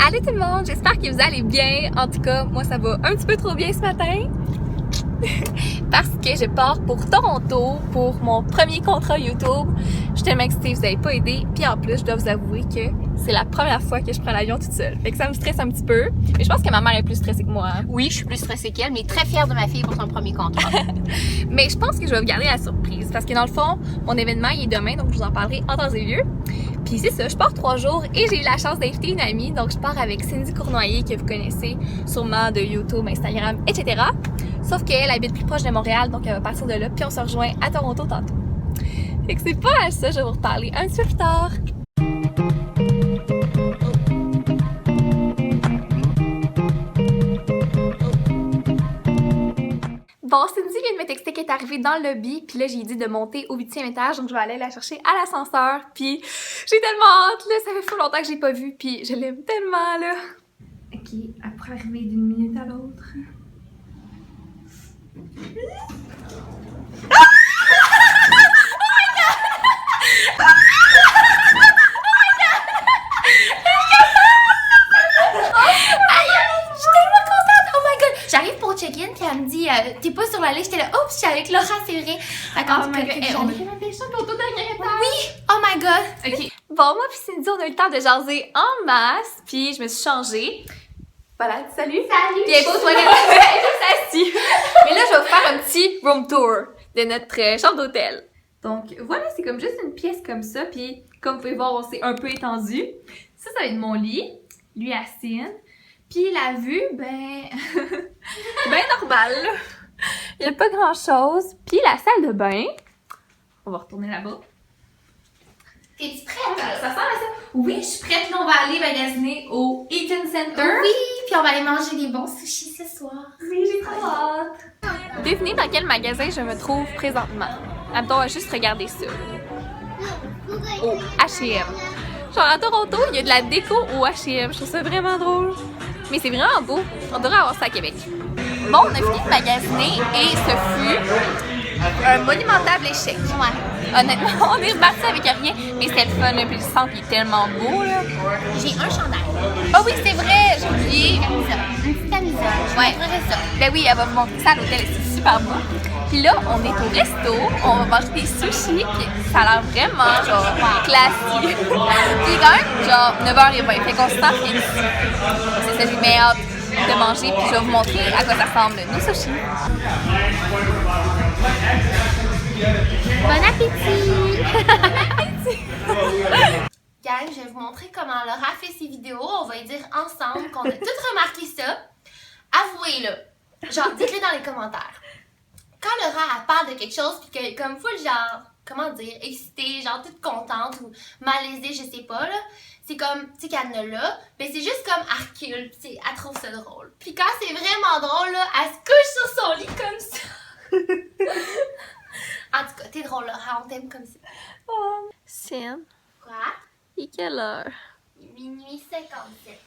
Allô tout le monde, j'espère que vous allez bien. En tout cas, moi ça va un petit peu trop bien ce matin. Parce que je pars pour Toronto pour mon premier contrat YouTube. Je suis tellement excitée, vous n'avez pas aidé. Puis en plus, je dois vous avouer que c'est la première fois que je prends l'avion toute seule. Fait que ça me stresse un petit peu. Mais je pense que ma mère est plus stressée que moi. Oui, je suis plus stressée qu'elle, mais très fière de ma fille pour son premier contrat. Mais je pense que je vais vous garder la surprise. Parce que dans le fond, mon événement il est demain, donc je vous en parlerai en temps et lieu. Puis c'est ça, je pars 3 jours et j'ai eu la chance d'inviter une amie. Donc je pars avec Cindy Cournoyer, que vous connaissez sûrement de YouTube, Instagram, etc. Sauf qu'elle habite plus proche de Montréal, donc elle va partir de là. Puis on se rejoint à Toronto tantôt. Fait que c'est pas mal ça, je vais vous reparler un petit peu plus tard. Bon, Cindy vient de me texter qu'elle est arrivée dans le lobby, puis là j'ai dit de monter au 8e étage, donc je vais aller la chercher à l'ascenseur, puis j'ai tellement hâte, là, ça fait fou longtemps que j'ai pas vu, puis je l'aime tellement, là. Ok, elle pourrait arriver d'une minute à l'autre. J'arrive pour check-in, puis elle me dit t'es pas sur la liste. J'étais là, oups, je suis avec Laura, c'est vrai. Oh my god, on a fait ma belle chambre pour tout dernier étage. Oui, oh my god. Ok, bon, moi puis Cindy, on a eu le temps de jaser en masse, puis je me suis changée. Voilà, salut. Salut. Puis elle est pas aux toilettes, elle est juste assise. Mais là, je vais vous faire un petit room tour de notre chambre d'hôtel. Donc voilà, c'est comme juste une pièce comme ça, puis comme vous pouvez voir, on s'est un peu étendu. Ça va être mon lit, lui assine. Puis la vue, ben normale. Il n'y a pas grand-chose. Puis la salle de bain, on va retourner là-bas. T'es-tu prête? Ça ressemble à ça. Oui, je suis prête. Là, on va aller magasiner au Eaton Center. Oui, puis on va aller manger des bons sushis ce soir. Oui, j'ai trop hâte. Devinez dans quel magasin je me trouve présentement. Attends, on va juste regarder ça. Au H&M. Genre à Toronto, il y a de la déco au H&M. Je trouve ça vraiment drôle. Mais c'est vraiment beau. On devrait avoir ça à Québec. Bon, on a fini de magasiner et ce fut un monumental échec. Ouais. Honnêtement, on est reparti avec rien, mais c'était le fun, là, puis le centre il est tellement beau, là. J'ai un chandail. Ah oui, c'est vrai, j'ai oublié. Une petite camisole. Je Ouais. montrerai ça. Ben oui, elle va vous montrer ça à l'hôtel, c'est super beau. Puis là, on est au resto, on va manger des sushis, puis ça a l'air vraiment, genre, classique. Puis il est quand même, genre, 9h20, fait qu'on se sent fini. C'est ça, j'ai bien hâte de manger, puis je vais vous montrer à quoi ça ressemble, nos sushis. Bon appétit! Gang, je vais vous montrer comment Laura fait ses vidéos. On va y dire ensemble qu'on a toutes remarqué ça. Avouez-le. Genre, dites-le dans les commentaires. Quand Laura elle parle de quelque chose puis qu'elle est comme full genre, comment dire, excitée, genre toute contente ou malaisée, je sais pas là. C'est comme, tu sais qu'elle ne l'a, mais c'est juste comme elle recule, tu sais, elle trouve ça drôle. Puis quand c'est vraiment drôle là, elle se couche sur son lit comme ça. En tout cas, t'es drôle Laura, on t'aime comme ça. Oh, Cine, Quoi? il est quelle heure? Minuit 57.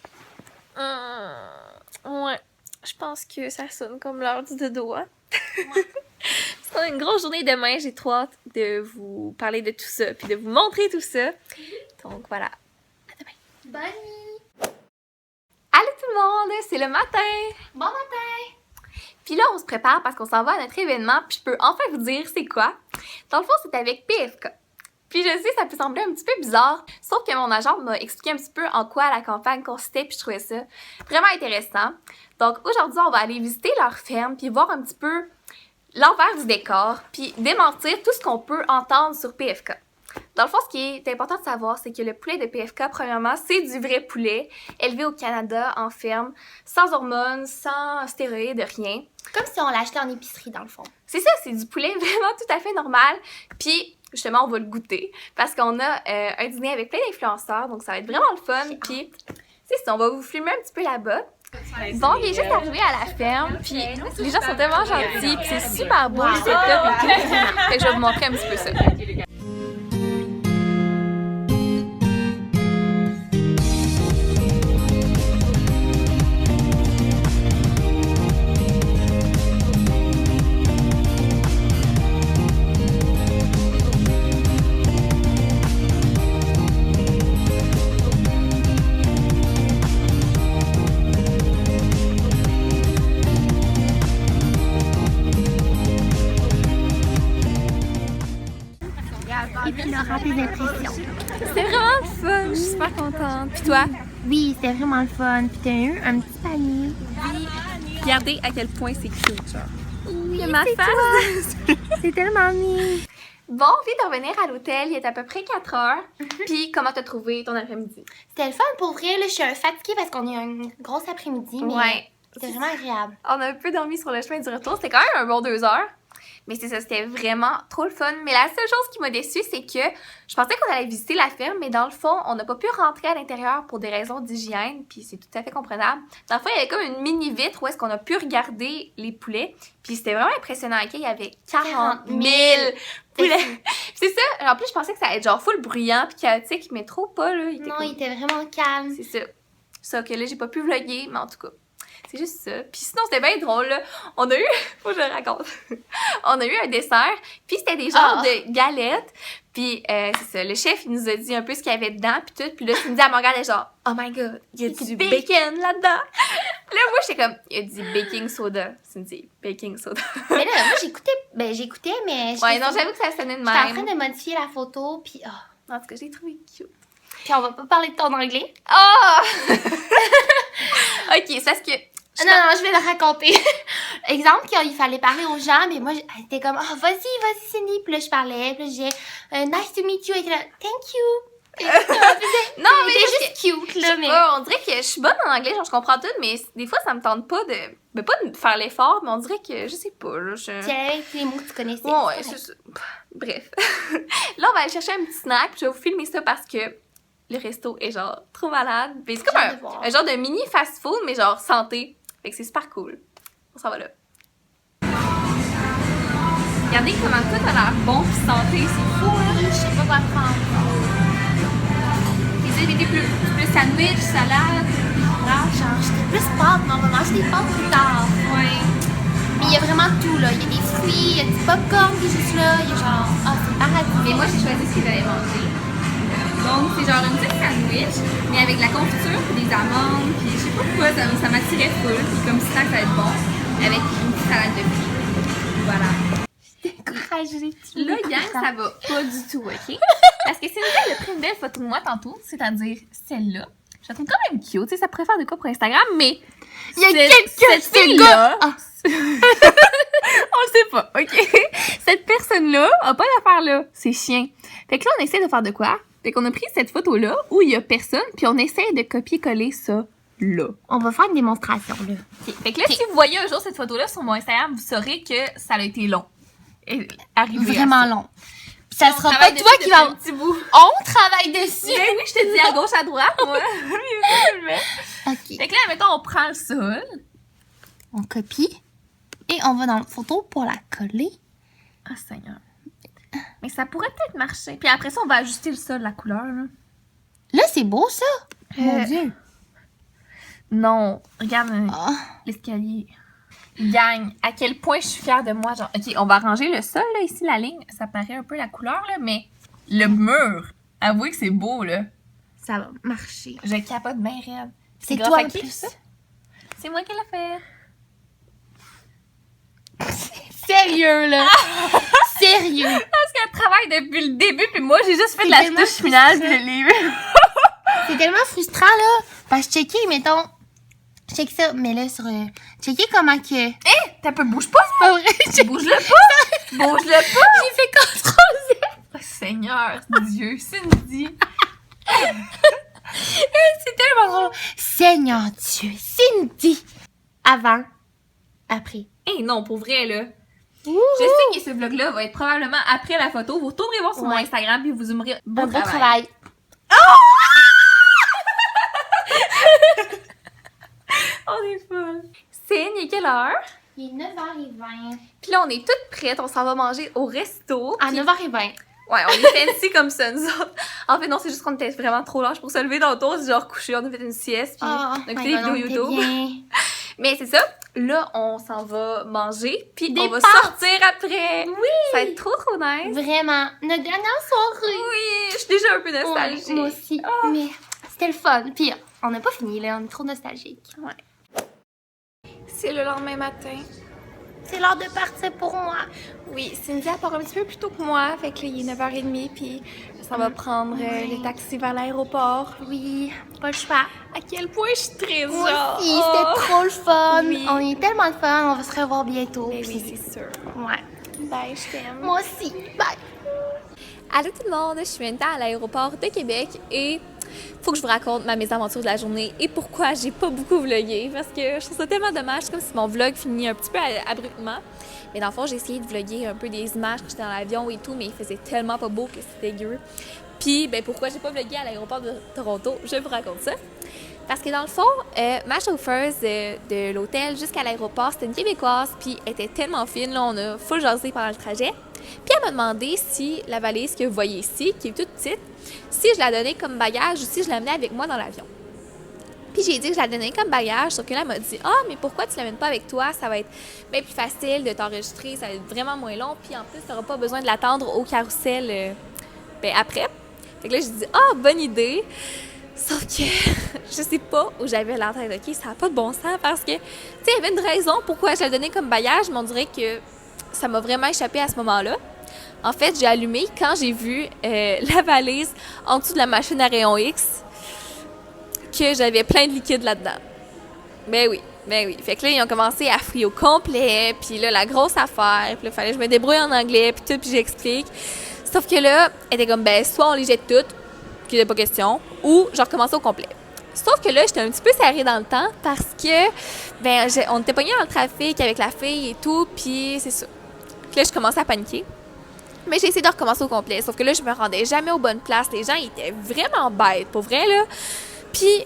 Ouais, je pense que ça sonne comme l'heure du dodo, hein? Ouais. C'est une grosse journée demain, j'ai trop hâte de vous parler de tout ça, puis de vous montrer tout ça. Donc voilà, à demain. Bonne nuit. Allô tout le monde, c'est le matin! Bon matin. Puis là, on se prépare parce qu'on s'en va à notre événement, puis je peux enfin vous dire c'est quoi. Dans le fond, c'est avec PFK. Puis je sais, ça peut sembler un petit peu bizarre, sauf que mon agent m'a expliqué un petit peu en quoi la campagne consistait, puis je trouvais ça vraiment intéressant. Donc aujourd'hui, on va aller visiter leur ferme, puis voir un petit peu l'envers du décor, puis démentir tout ce qu'on peut entendre sur PFK. Dans le fond, ce qui est important de savoir, c'est que le poulet de PFK, premièrement, c'est du vrai poulet, élevé au Canada, en ferme, sans hormones, sans stéroïdes, rien. Comme si on l'achetait en épicerie dans le fond. C'est ça, c'est du poulet vraiment tout à fait normal. Puis, justement, on va le goûter parce qu'on a un dîner avec plein d'influenceurs, donc ça va être vraiment le fun. Puis, c'est ça, on va vous filmer un petit peu là-bas. Bon, il est juste arrivé à la ferme, puis les gens sont tellement gentils, puis c'est super beau, le setup et tout. Fait que je vais vous montrer un petit peu ça. tes impressions? C'était vraiment le fun, je suis super contente. Puis toi? Oui, c'était vraiment le fun. Puis t'as eu un petit panier. Oui. Regardez à quel point c'est cute, genre. Oui, ma c'est face. toi. C'est tellement mignon. Bon, on vient de revenir à l'hôtel, il est à peu près 4 heures. Puis comment t'as trouvé ton après-midi? C'était le fun pour vrai. Là, je suis fatiguée parce qu'on a eu une grosse après-midi. Mais Ouais. c'était vraiment agréable. On a un peu dormi sur le chemin du retour. C'était quand même un bon 2 heures. Mais c'est ça, c'était vraiment trop le fun. Mais la seule chose qui m'a déçue, c'est que je pensais qu'on allait visiter la ferme, mais dans le fond, on n'a pas pu rentrer à l'intérieur pour des raisons d'hygiène, puis c'est tout à fait comprenable. Dans le fond, il y avait comme une mini vitre où est-ce qu'on a pu regarder les poulets, puis c'était vraiment impressionnant. Il y avait 40 000 poulets. C'est ça. En plus, je pensais que ça allait être genre full bruyant puis chaotique, mais trop pas, là. Il était vraiment calme. C'est ça. Ça que là, j'ai pas pu vlogger, mais en tout cas. C'est juste ça. Puis sinon, c'était bien drôle, là. On a eu... Faut que je le raconte. On a eu un dessert, puis c'était des genres de galettes. Puis c'est ça, le chef, il nous a dit un peu ce qu'il y avait dedans, puis tout. Puis là, Cindy, elle me regardait genre, « Oh my God, il y a du bacon là-dedans! » Là, moi, j'étais comme, « Il y a du baking soda. » Cindy, baking soda. Mais là, moi, j'écoutais, mais... Ouais, non, j'avoue que ça sonnait de même. J'étais en train de modifier la photo, puis... En tout cas, j'ai trouvé cute. Puis on va pas parler de ton anglais. Oh! OK, c'est parce que... Non, je vais le raconter. Exemple, qu'il fallait parler aux gens, mais moi, j'étais comme, vas-y, Cindy. Puis là, je parlais, puis là, je disais, nice to meet you. Et là, thank you. Non, mais c'est juste cute, là, mais... on dirait que je suis bonne en anglais, genre, je comprends tout, mais des fois, ça me tente pas de... Mais pas de faire l'effort, mais on dirait que, je sais pas, là, Tiens, les mots que tu connaissais. Ouais, c'est ça. Bref. Là, on va aller chercher un petit snack, puis je vais vous filmer ça parce que le resto est, genre, trop malade. Puis c'est comme un genre de mini fast-food, mais genre santé. Fait que c'est super cool. On s'en va là. Regardez comment tout a l'air bon pis santé, c'est fou, hein? Je sais pas quoi prendre. Des plus sandwich, salade, Genre, j'étais plus pâtes, mais on va manger des pâtes plus tard. ouais. Mais il y a vraiment tout, là. Il y a des fruits, il y a du popcorn qui est juste là. Il y a genre, c'est paradis. Mais moi, j'ai choisi ce que j'allais manger. Donc, c'est genre une petite sandwich, mais avec de la confiture, puis des amandes, puis je sais pas pourquoi, ça m'attirait full, puis comme ça, ça va être bon, avec une petite salade de fruits. Voilà. Découragée. Là, gang, ça va pas du tout, OK? Parce que Cindy, elle a pris une belle photo de moi tantôt, c'est-à-dire celle-là. Je la trouve quand même cute, tu sais, ça pourrait faire de quoi pour Instagram, mais... Il y a quelqu'un, cette fille-là... On le sait pas, OK? Cette personne-là a pas d'affaire là, c'est chien. Fait que là, on essaie de faire de quoi? Fait qu'on a pris cette photo-là, où il y a personne, puis on essaie de copier-coller ça là. On va faire une démonstration, là. Okay. Fait que là, si vous voyez un jour cette photo-là sur mon Instagram, vous saurez que ça a été long. Vraiment long. Puis ça sera pas toi qui va... Petit bout. On travaille dessus! Ben oui, je te dis à gauche, à droite, moi. OK. Fait que là, mettons, on prend le sol. On copie. Et on va dans la photo pour la coller. Ah, Seigneur. Mais ça pourrait peut-être marcher. Puis après ça, on va ajuster le sol, la couleur, là. Là, c'est beau, ça! Mon Dieu! Non. Regarde l'escalier. Gang, à quel point je suis fière de moi. Genre, OK, on va ranger le sol, là, ici, la ligne. Ça paraît un peu la couleur, là, mais le mur, avouez que c'est beau, là. Ça va marcher. Je capote bien raide. C'est grâce toi, à en qui, plus? ça? C'est moi qui l'ai fait. Sérieux, là! Sérieux! Parce qu'elle travaille depuis le début, puis moi, j'ai juste fait de la touche finale, puis je l'ai vu. C'est tellement frustrant, là. Parce que checker, mettons... Check ça, mais là, sur... checker comment que... Hé! T'as peu, bouge pas! Pas vrai, Bouge-le pas! Bouge-le pas! J'ai fait CTRL-Z! Oh, Seigneur, Dieu, Cindy! C'est tellement drôle. Seigneur Dieu, Cindy! Avant, après. Hé, non, pour vrai, là. Ouh. Je sais que ce vlog-là va être probablement après la photo. Vous retournerez voir sur mon Instagram, puis vous aimerez Bon travail. On est folle. C'est il est quelle heure? Il est 9h20. Puis là, on est toutes prêtes. On s'en va manger au resto. À puis... 9h20. Ouais, on est fancy comme ça, nous autres. En fait, non, c'est juste qu'on était vraiment trop lâches pour se lever dans le tour. On s'est genre couché, on a fait une sieste, puis on a écouté des vidéos YouTube. Mais c'est ça. Là, on s'en va manger, puis on va sortir après. Oui! Ça va être trop, trop nice. Vraiment. Notre dernière soirée. Oui! Je suis déjà un peu nostalgique. Moi aussi. Oh. Mais c'était le fun. Puis on n'a pas fini, là. On est trop nostalgique. Ouais. C'est le lendemain matin. C'est l'heure de partir pour moi. Oui, Cindy elle part un petit peu plus tôt que moi, fait que là, il est 9h30, puis ça va prendre le taxi vers l'aéroport. Oui, pas le choix. À quel point je suis très Moi aussi, c'était trop le fun. Oui. On est tellement le fun, on va se revoir bientôt. Mais puis- oui, c'est sûr. Ouais. Bye, je t'aime. Moi aussi. Bye. Allô tout le monde, je suis maintenant à l'aéroport de Québec et faut que je vous raconte ma mésaventure de la journée et pourquoi j'ai pas beaucoup vlogué parce que je trouve ça tellement dommage, c'est comme si mon vlog finit un petit peu abruptement. Mais dans le fond, j'ai essayé de vlogger un peu des images quand j'étais dans l'avion et tout, mais il faisait tellement pas beau que c'était dégueu. Puis, ben pourquoi j'ai pas vlogué à l'aéroport de Toronto, je vous raconte ça. Parce que dans le fond, ma chauffeuse de l'hôtel jusqu'à l'aéroport, c'était une Québécoise, puis elle était tellement fine, là, on a full jasé pendant le trajet. Puis elle m'a demandé si la valise que vous voyez ici, qui est toute petite, si je la donnais comme bagage ou si je l'amenais avec moi dans l'avion. Puis j'ai dit que je la donnais comme bagage, sauf que là, elle m'a dit « Ah, mais pourquoi tu l'amènes pas avec toi? Ça va être bien plus facile de t'enregistrer, ça va être vraiment moins long, puis en plus, tu n'auras pas besoin de l'attendre au carrousel après. » Fait que là, j'ai dit « Ah, bonne idée! » Sauf que je sais pas où j'avais la tête, ok? Ça n'a pas de bon sens parce que, tu sais, il y avait une raison pourquoi je la donnais comme bagage, mais on dirait que ça m'a vraiment échappé à ce moment-là. En fait, j'ai allumé quand j'ai vu la valise en dessous de la machine à rayon X que j'avais plein de liquide là-dedans. Ben oui. Fait que là, ils ont commencé à fouiller au complet, puis là, la grosse affaire, puis là, il fallait que je me débrouille en anglais, puis tout, puis j'explique. Sauf que là, elle était comme, ben, soit on les jette toutes, qu'il n'y a pas question, ou je recommence au complet. Sauf que là, j'étais un petit peu serrée dans le temps parce que, ben, on était pognés dans le trafic avec la fille et tout, puis c'est ça. Puis là, je commençais à paniquer. Mais j'ai essayé de recommencer au complet. Sauf que là, je me rendais jamais aux bonnes places. Les gens, ils étaient vraiment bêtes, pour vrai, là. Puis,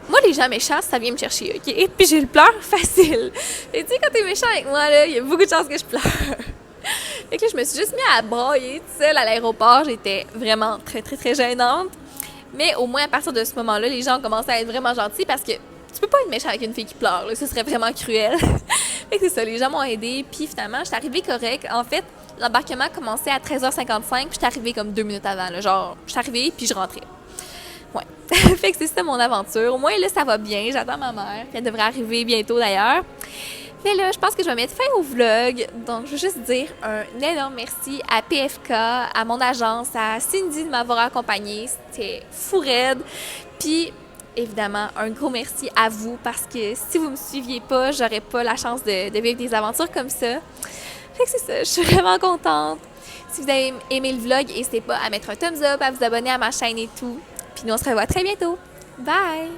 moi, les gens méchants, ça vient me chercher, OK? Et puis, j'ai le pleur facile. Et tu sais, quand t'es méchant avec moi, là, il y a beaucoup de chances que je pleure. Fait que là, je me suis juste mis à brailler toute seule à l'aéroport. J'étais vraiment très, très, très gênante. Mais au moins, à partir de ce moment-là, les gens ont commencé à être vraiment gentils parce que tu peux pas être méchant avec une fille qui pleure, là. Ce serait vraiment cruel. Fait que c'est ça, les gens m'ont aidée. Puis finalement, j'étais arrivée correct. En fait, l'embarquement commençait à 13h55, puis j'étais arrivée comme 2 minutes avant. Là. Genre, j'étais arrivée, puis je rentrais. Ouais. Fait que c'est ça mon aventure. Au moins, là, ça va bien. J'attends ma mère, qui devrait arriver bientôt d'ailleurs. Mais là, je pense que je vais mettre fin au vlog. Donc, je veux juste dire un énorme merci à PFK, à mon agence, à Cindy de m'avoir accompagnée. C'était fou raide. Puis, évidemment, un gros merci à vous parce que si vous me suiviez pas, j'aurais pas la chance de vivre des aventures comme ça. Fait que c'est ça, je suis vraiment contente. Si vous avez aimé le vlog, n'hésitez pas à mettre un thumbs up, à vous abonner à ma chaîne et tout. Puis nous, on se revoit très bientôt. Bye!